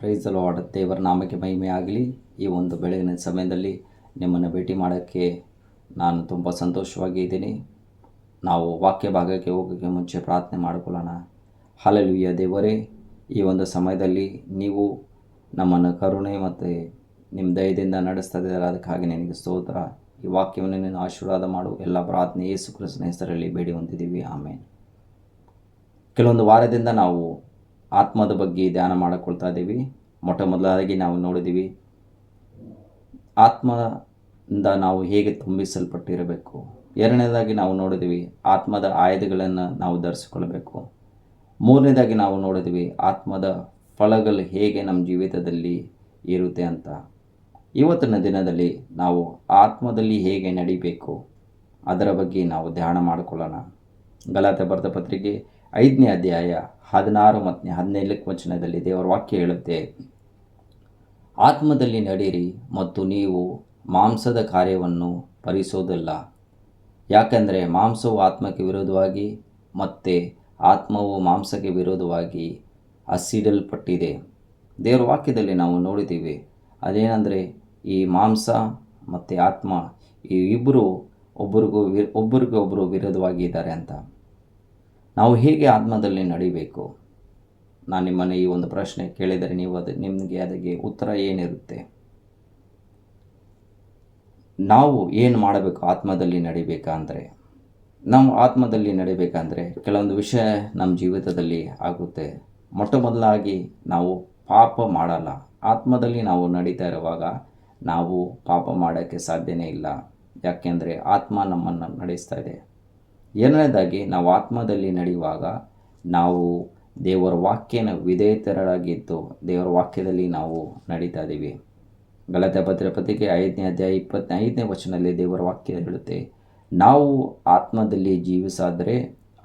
Praise the lord. ದೇವರ ನಾಮಕ್ಕೆ ಮಹಿಮೆ ಆಗಲಿ. ಈ ಒಂದು ಬೆಳಗಿನ ಸಮಯದಲ್ಲಿ ನಿಮ್ಮನ್ನು ಭೇಟಿ ಮಾಡೋಕ್ಕೆ ನಾನು ತುಂಬ ಸಂತೋಷವಾಗಿ ಇದ್ದೀನಿ. ನಾವು ವಾಕ್ಯ ಭಾಗಕ್ಕೆ ಹೋಗೋಕ್ಕೆ ಮುಂಚೆ ಪ್ರಾರ್ಥನೆ ಮಾಡಿಕೊಳ್ಳೋಣ. ಹಲ್ಲೆಲೂಯಾ. ದೇವರೇ, ಈ ಒಂದು ಸಮಯದಲ್ಲಿ ನೀವು ನಮ್ಮನ್ನು ಕರುಣೆ ಮತ್ತು ನಿಮ್ಮ ದಯದಿಂದ ನಡೆಸ್ತಾ ಇದ್ದಾರೆ, ಅದಕ್ಕಾಗಿ ನಿನಗೆ ಸ್ತೋತ್ರ. ಈ ವಾಕ್ಯವನ್ನು ನೀನು ಆಶೀರ್ವಾದ ಮಾಡು. ಎಲ್ಲ ಪ್ರಾರ್ಥನೆ ಯೇಸು ಕ್ರಿಸ್ತನ ಹೆಸರಲ್ಲಿ ಬೇಡಿ ಹೊಂದಿದ್ದೀವಿ, ಆಮೇನ್. ಕೆಲವೊಂದು ವಾರದಿಂದ ನಾವು ಆತ್ಮದ ಬಗ್ಗೆ ಧ್ಯಾನ ಮಾಡಿಕೊಳ್ತಾ ಇದ್ದೀವಿ. ಮೊದಲಾಗಿ ನಾವು ನೋಡಿದ್ದೀವಿ ಆತ್ಮದಿಂದ ನಾವು ಹೇಗೆ ತುಂಬಿಸಲ್ಪಟ್ಟಿರಬೇಕು. ಎರಡನೇದಾಗಿ ನಾವು ನೋಡಿದ್ದೀವಿ ಆತ್ಮದ ಆಯುಧಗಳನ್ನು ನಾವು ಧರಿಸಿಕೊಳ್ಳಬೇಕು. ಮೂರನೇದಾಗಿ ನಾವು ನೋಡಿದ್ವಿ ಆತ್ಮದ ಫಲಗಳು ಹೇಗೆ ನಮ್ಮ ಜೀವಿತದಲ್ಲಿ ಇರುತ್ತೆ ಅಂತ. ಇವತ್ತಿನ ದಿನದಲ್ಲಿ ನಾವು ಆತ್ಮದಲ್ಲಿ ಹೇಗೆ ನಡಿಬೇಕು ಅದರ ಬಗ್ಗೆ ನಾವು ಧ್ಯಾನ ಮಾಡಿಕೊಳ್ಳೋಣ. ಗಲಾತ್ಯ ಬರೆದ ಪತ್ರಿಕೆ 5ನೇ ಅಧ್ಯಾಯ 16 ಮತ್ತು 17 ವಚನದಲ್ಲಿ ದೇವರ ವಾಕ್ಯ ಹೇಳುತ್ತೆ, ಆತ್ಮದಲ್ಲಿ ನಡೀರಿ ಮತ್ತು ನೀವು ಮಾಂಸದ ಕಾರ್ಯವನ್ನು ಪರಿಸೋದಿಲ್ಲ. ಯಾಕೆಂದರೆ ಮಾಂಸವು ಆತ್ಮಕ್ಕೆ ವಿರೋಧವಾಗಿ ಮತ್ತು ಆತ್ಮವು ಮಾಂಸಕ್ಕೆ ವಿರೋಧವಾಗಿ ಹಸಿಡಲ್ಪಟ್ಟಿದೆ. ದೇವರ ವಾಕ್ಯದಲ್ಲಿ ನಾವು ನೋಡಿದ್ದೀವಿ ಅದೇನೆಂದರೆ ಈ ಮಾಂಸ ಮತ್ತು ಆತ್ಮ ಈ ಇಬ್ಬರು ಒಬ್ಬರಿಗೊಬ್ಬರು ವಿರೋಧವಾಗಿದ್ದಾರೆ ಅಂತ. ನಾವು ಹೇಗೆ ಆತ್ಮದಲ್ಲಿ ನಡಿಬೇಕು? ನಾನು ನಿಮ್ಮನ್ನು ಈ ಒಂದು ಪ್ರಶ್ನೆ ಕೇಳಿದರೆ ನಿಮಗೆ ಅದಕ್ಕೆ ಉತ್ತರ ಏನಿರುತ್ತೆ? ನಾವು ಏನು ಮಾಡಬೇಕು ಆತ್ಮದಲ್ಲಿ ನಡಿಬೇಕಂದ್ರೆ? ನಾವು ಆತ್ಮದಲ್ಲಿ ನಡಿಬೇಕಂದ್ರೆ ಕೆಲವೊಂದು ವಿಷಯ ನಮ್ಮ ಜೀವಿತದಲ್ಲಿ ಆಗುತ್ತೆ. ಮೊದಲಾಗಿ ನಾವು ಪಾಪ ಮಾಡಲ್ಲ. ಆತ್ಮದಲ್ಲಿ ನಾವು ನಡೀತಾ ಇರುವಾಗ ನಾವು ಪಾಪ ಮಾಡೋಕ್ಕೆ ಸಾಧ್ಯನೇ ಇಲ್ಲ. ಯಾಕೆಂದರೆ ಆತ್ಮ ನಮ್ಮನ್ನು ನಡೆಸ್ತಾ ಇದೆ. ಎರಡನೇದಾಗಿ ನಾವು ಆತ್ಮದಲ್ಲಿ ನಡೆಯುವಾಗ ನಾವು ದೇವರ ವಾಕ್ಯನ ವಿಧೇಯತರಾಗಿದ್ದು ದೇವರ ವಾಕ್ಯದಲ್ಲಿ ನಾವು ನಡೀತಾ ಇದ್ದೀವಿ. ಗಲಾತ್ಯ ಪತ್ರಿಕೆ 5ನೇ ಅಧ್ಯಾಯ 25ನೇ ವಚನದಲ್ಲಿ ದೇವರ ವಾಕ್ಯ ಹೇಳುತ್ತೆ, ನಾವು ಆತ್ಮದಲ್ಲಿ ಜೀವಿಸಾದರೆ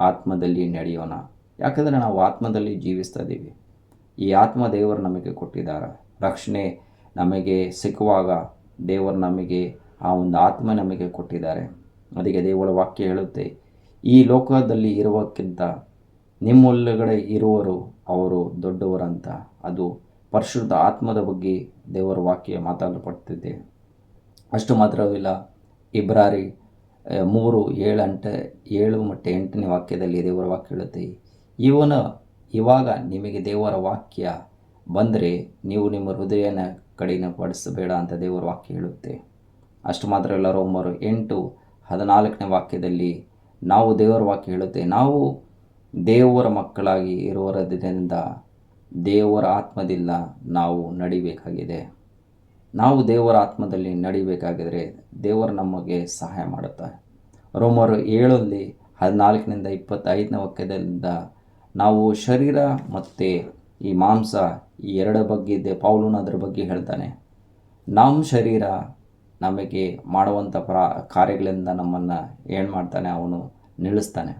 ಆತ್ಮದಲ್ಲಿ ನಡೆಯೋಣ. ಯಾಕಂದರೆ ನಾವು ಆತ್ಮದಲ್ಲಿ ಜೀವಿಸ್ತಾ ಇದ್ದೀವಿ. ಈ ಆತ್ಮ ದೇವರು ನಮಗೆ ಕೊಟ್ಟಿದ್ದಾರೆ. ರಕ್ಷಣೆ ನಮಗೆ ಸಿಕ್ಕುವಾಗ ದೇವರು ನಮಗೆ ಆ ಒಂದು ಆತ್ಮ ನಮಗೆ ಕೊಟ್ಟಿದ್ದಾರೆ. ಅದಕ್ಕೆ ದೇವರ ವಾಕ್ಯ ಹೇಳುತ್ತೆ, ಈ ಲೋಕದಲ್ಲಿ ಇರುವಕ್ಕಿಂತ ನಿಮ್ಮೊಳಗಡೆ ಇರುವರು ಅವರು ದೊಡ್ಡವರಂತ. ಅದು ಪರಿಶುದ್ಧ ಆತ್ಮದ ಬಗ್ಗೆ ದೇವರ ವಾಕ್ಯ ಮಾತಾಡಲ್ಪಡ್ತಿದೆ. ಅಷ್ಟು ಮಾತ್ರವಿಲ್ಲ, ಇಬ್ರಾರಿ 3:7 ಮತ್ತು 8ನೇ ವಾಕ್ಯದಲ್ಲಿ ದೇವರ ವಾಕ್ಯ ಹೇಳುತ್ತೆ, ಇವಾಗ ನಿಮಗೆ ದೇವರ ವಾಕ್ಯ ಬಂದರೆ ನೀವು ನಿಮ್ಮ ಹೃದಯನ ಕಡಿಮೆಪಡಿಸಬೇಡ ಅಂತ ದೇವರ ವಾಕ್ಯ ಹೇಳುತ್ತೆ. ಅಷ್ಟು ಮಾತ್ರವಲ್ಲ, ರೋಮರು 8:14ನೇ ವಾಕ್ಯದಲ್ಲಿ ನಾವು ದೇವರ ವಾಕ್ಯ ಹೇಳುತ್ತೆ, ನಾವು ದೇವರ ಮಕ್ಕಳಾಗಿ ಇರುವುದರಿಂದ ದೇವರ ಆತ್ಮದಿಂದ ನಾವು ನಡಿಬೇಕಾಗಿದೆ. ನಾವು ದೇವರ ಆತ್ಮದಲ್ಲಿ ನಡಿಬೇಕಾಗಿದ್ರೆ ದೇವರು ನಮಗೆ ಸಹಾಯ ಮಾಡುತ್ತಾರೆ. ರೋಮರು 7:14 25ನೇ ವಾಕ್ಯದಿಂದ ನಾವು ಶರೀರ ಮತ್ತು ಈ ಮಾಂಸ ಈ ಎರಡು ಬಗ್ಗೆ ಇದೆ. ಪೌಲನು ಅದರ ಬಗ್ಗೆ ಹೇಳ್ತಾನೆ. ನಮ್ಮ ಶರೀರ ನಮಗೆ ಮಾಡುವಂಥ ಕಾರ್ಯಗಳಿಂದ ನಮ್ಮನ್ನು ಏನು ಮಾಡ್ತಾನೆ, ಅವನು ನಿಲ್ಲಿಸ್ತಾನೆ.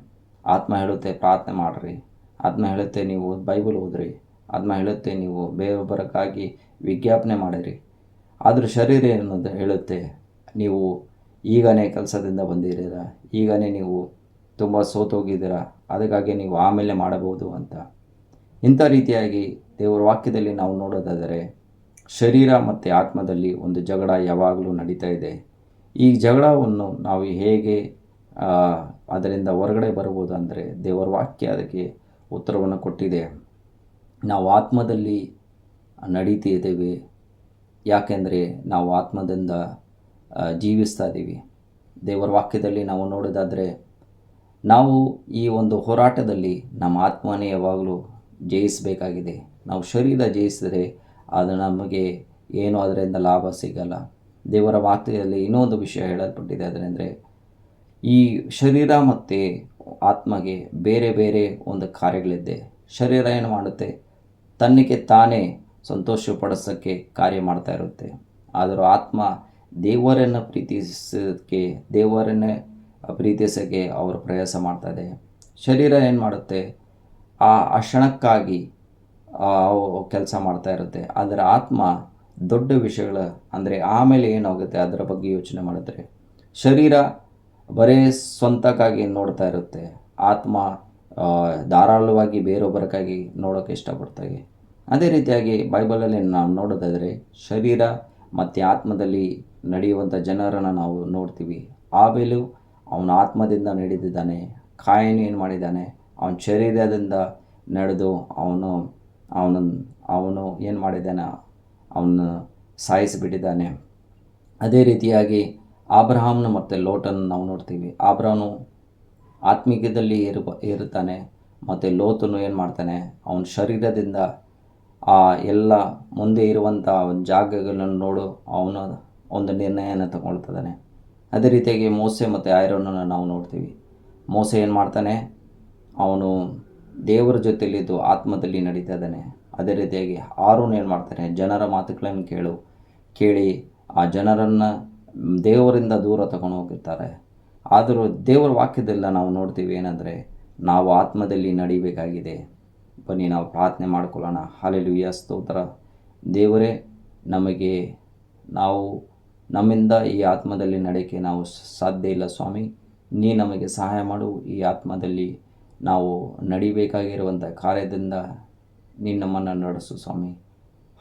ಆತ್ಮ ಹೇಳುತ್ತೆ ಪ್ರಾರ್ಥನೆ ಮಾಡಿರಿ, ಆತ್ಮ ಹೇಳುತ್ತೆ ನೀವು ಬೈಬಲ್ ಓದ್ರಿ, ಆತ್ಮ ಹೇಳುತ್ತೆ ನೀವು ಬೇರೊಬ್ಬರಿಗಾಗಿ ವಿಜ್ಞಾಪನೆ ಮಾಡಿರಿ. ಆದರೂ ಶರೀರ ಅನ್ನೋದು ಹೇಳುತ್ತೆ ನೀವು ಈಗನೇ ಕೆಲಸದಿಂದ ಬಂದಿದ್ದೀರ, ಈಗನೇ ನೀವು ತುಂಬ ಸೋತೋಗಿದ್ದೀರ, ಅದಕ್ಕಾಗಿ ನೀವು ಆಮೇಲೆ ಮಾಡಬಹುದು ಅಂತ. ಇಂಥ ರೀತಿಯಾಗಿ ದೇವರ ವಾಕ್ಯದಲ್ಲಿ ನಾವು ನೋಡೋದಾದರೆ ಶರೀರ ಮತ್ತು ಆತ್ಮದಲ್ಲಿ ಒಂದು ಜಗಳ ಯಾವಾಗಲೂ ನಡೀತಾ ಇದೆ. ಈ ಜಗಳವನ್ನು ನಾವು ಹೇಗೆ ಅದರಿಂದ ಹೊರಗಡೆ ಬರ್ಬೋದು ಅಂದರೆ ದೇವರ ವಾಕ್ಯ ಅದಕ್ಕೆ ಉತ್ತರವನ್ನು ಕೊಟ್ಟಿದೆ. ನಾವು ಆತ್ಮದಲ್ಲಿ ನಡೀತಿದ್ದೇವೆ, ಯಾಕೆಂದರೆ ನಾವು ಆತ್ಮದಿಂದ ಜೀವಿಸ್ತಾ ಇದ್ದೀವಿ. ದೇವರ ವಾಕ್ಯದಲ್ಲಿ ನಾವು ನೋಡೋದಾದರೆ ನಾವು ಈ ಒಂದು ಹೋರಾಟದಲ್ಲಿ ನಮ್ಮ ಆತ್ಮನೇ ಯಾವಾಗಲೂ ಜಯಿಸಬೇಕಾಗಿದೆ. ನಾವು ಶರೀರ ಜಯಿಸಿದರೆ ಅದು ನಮಗೆ ಏನೂ ಅದರಿಂದ ಲಾಭ ಸಿಗಲ್ಲ. ದೇವರ ವಾಕ್ಯದಲ್ಲಿ ಇನ್ನೊಂದು ವಿಷಯ ಹೇಳಲ್ಪಟ್ಟಿದೆ, ಅದನೆಂದರೆ ಈ ಶರೀರ ಮತ್ತು ಆತ್ಮಗೆ ಬೇರೆ ಬೇರೆ ಒಂದು ಕಾರ್ಯಗಳಿದೆ. ಶರೀರ ಏನು ಮಾಡುತ್ತೆ, ತನ್ನಕ್ಕೆ ತಾನೇ ಸಂತೋಷಪಡಿಸೋಕ್ಕೆ ಕಾರ್ಯ ಮಾಡ್ತಾ ಇರುತ್ತೆ. ಆದರೂ ಆತ್ಮ ದೇವರನ್ನು ಪ್ರೀತಿಸೋಕ್ಕೆ ಅವರು ಪ್ರಯಾಸ ಮಾಡ್ತಾಯಿದೆ. ಶರೀರ ಏನು ಮಾಡುತ್ತೆ, ಆ ಕ್ಷಣಕ್ಕಾಗಿ ಕೆಲಸ ಮಾಡ್ತಾ ಇರುತ್ತೆ. ಆದರೆ ಆತ್ಮ ದೊಡ್ಡ ವಿಷಯಗಳ ಅಂದರೆ ಆಮೇಲೆ ಏನಾಗುತ್ತೆ ಅದರ ಬಗ್ಗೆ ಯೋಚನೆ ಮಾಡಿದ್ರೆ ಶರೀರ ಬರೀ ಸ್ವಂತಕ್ಕಾಗಿ ನೋಡ್ತಾ ಇರುತ್ತೆ. ಆತ್ಮ ಧಾರಾಳವಾಗಿ ಬೇರೊಬ್ಬರಿಗಾಗಿ ನೋಡೋಕ್ಕೆ ಇಷ್ಟಪಡ್ತಾವೆ. ಅದೇ ರೀತಿಯಾಗಿ ಬೈಬಲಲ್ಲಿ ನಾವು ನೋಡೋದಾದರೆ ಶರೀರ ಮತ್ತು ಆತ್ಮದಲ್ಲಿ ನಡೆಯುವಂಥ ಜನರನ್ನು ನಾವು ನೋಡ್ತೀವಿ. ಆಬೇಲು ಅವನ ಆತ್ಮದಿಂದ ನಡೆದಿದ್ದಾನೆ. ಕಾಯಿನ್ ಏನು ಮಾಡಿದ್ದಾನೆ, ಅವನ ಶರೀರದಿಂದ ನಡೆದು ಅವನು ಅವನು ಅವನು ಏನು ಮಾಡಿದ್ದಾನೆ, ಅವನು ಸಾಯಿಸಿಬಿಟ್ಟಿದ್ದಾನೆ. ಅದೇ ರೀತಿಯಾಗಿ ಆಬ್ರಹಾಮನು ಮತ್ತು ಲೋಟನ್ನು ನಾವು ನೋಡ್ತೀವಿ. ಆಬ್ರಹಾಮನು ಆತ್ಮಿಕದಲ್ಲಿ ಇರುತ್ತಾನೆ ಮತ್ತು ಲೋತನು ಏನು ಮಾಡ್ತಾನೆ, ಅವನ ಶರೀರದಿಂದ ಆ ಎಲ್ಲ ಮುಂದೆ ಇರುವಂಥ ಒಂದು ಜಾಗಗಳನ್ನು ನೋಡು ಅವನು ಒಂದು ನಿರ್ಣಯನ ತಗೊಳ್ತಿದ್ದಾನೆ. ಅದೇ ರೀತಿಯಾಗಿ ಮೋಸೆ ಮತ್ತು ಆರೋನನ್ನು ನಾವು ನೋಡ್ತೀವಿ. ಮೋಸೆ ಏನು ಮಾಡ್ತಾನೆ, ಅವನು ದೇವರ ಜೊತೆಯಲ್ಲಿದ್ದು ಆತ್ಮದಲ್ಲಿ ನಡೀತಾ ಇದ್ದಾನೆ. ಅದೇ ರೀತಿಯಾಗಿ ಆರೋನ್ ಏನು ಮಾಡ್ತಾನೆ, ಜನರ ಮಾತುಗಳನ್ನು ಕೇಳಿ ಆ ಜನರನ್ನು ದೇವರಿಂದ ದೂರ ತಗೊಂಡು ಹೋಗಿರ್ತಾರೆ. ಆದರೂ ದೇವರ ವಾಕ್ಯದಲ್ಲ ನಾವು ನೋಡ್ತೀವಿ ಏನಂದರೆ, ನಾವು ಆತ್ಮದಲ್ಲಿ ನಡಿಬೇಕಾಗಿದೆ. ಬನ್ನಿ ನಾವು ಪ್ರಾರ್ಥನೆ ಮಾಡ್ಕೊಳ್ಳೋಣ. ಹಲ್ಲೆಲೂಯಾ, ಸ್ತೋತ್ರ. ದೇವರೇ, ನಮ್ಮಿಂದ ಈ ಆತ್ಮದಲ್ಲಿ ನಡೆಯೋಕ್ಕೆ ನಾವು ಸಾಧ್ಯ ಇಲ್ಲ ಸ್ವಾಮಿ. ನೀ ನಮಗೆ ಸಹಾಯ ಮಾಡು. ಈ ಆತ್ಮದಲ್ಲಿ ನಾವು ನಡಿಬೇಕಾಗಿರುವಂಥ ಕಾರ್ಯದಿಂದ ನೀನು ನಮ್ಮನ್ನು ನಡೆಸು ಸ್ವಾಮಿ.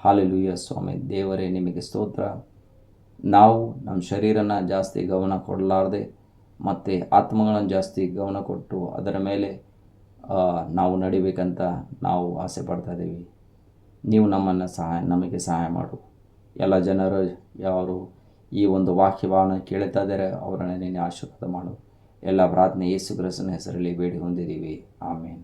ಹಲ್ಲೆಲೂಯಾ ಸ್ವಾಮಿ. ದೇವರೇ, ನಿಮಗೆ ಸ್ತೋತ್ರ. ನಾವು ನಮ್ಮ ಶರೀರನ ಜಾಸ್ತಿ ಗಮನ ಕೊಡಲಾರ್ದೆ ಮತ್ತು ಆತ್ಮಗಳನ್ನು ಜಾಸ್ತಿ ಗಮನ ಕೊಟ್ಟು ಅದರ ಮೇಲೆ ನಾವು ನಡಿಬೇಕಂತ ನಾವು ಆಸೆ ಪಡ್ತಾ ಇದ್ದೀವಿ. ನೀವು ನಮಗೆ ಸಹಾಯ ಮಾಡು. ಎಲ್ಲ ಜನರು ಯಾರು ಈ ಒಂದು ವಾಕ್ಯವನ್ನು ಕೇಳ್ತಾ ಇದ್ದಾರೆ ಅವರನ್ನು ನೀನು ಆಶೀರ್ವಾದ ಮಾಡು. ಎಲ್ಲ ಪ್ರಾರ್ಥನೆ ಯೇಸು ಕ್ರಿಸ್ತನ ಹೆಸರಲ್ಲಿ ಬೇಡಿ ಹೊಂದಿದ್ದೀವಿ. ಆಮೇನ್.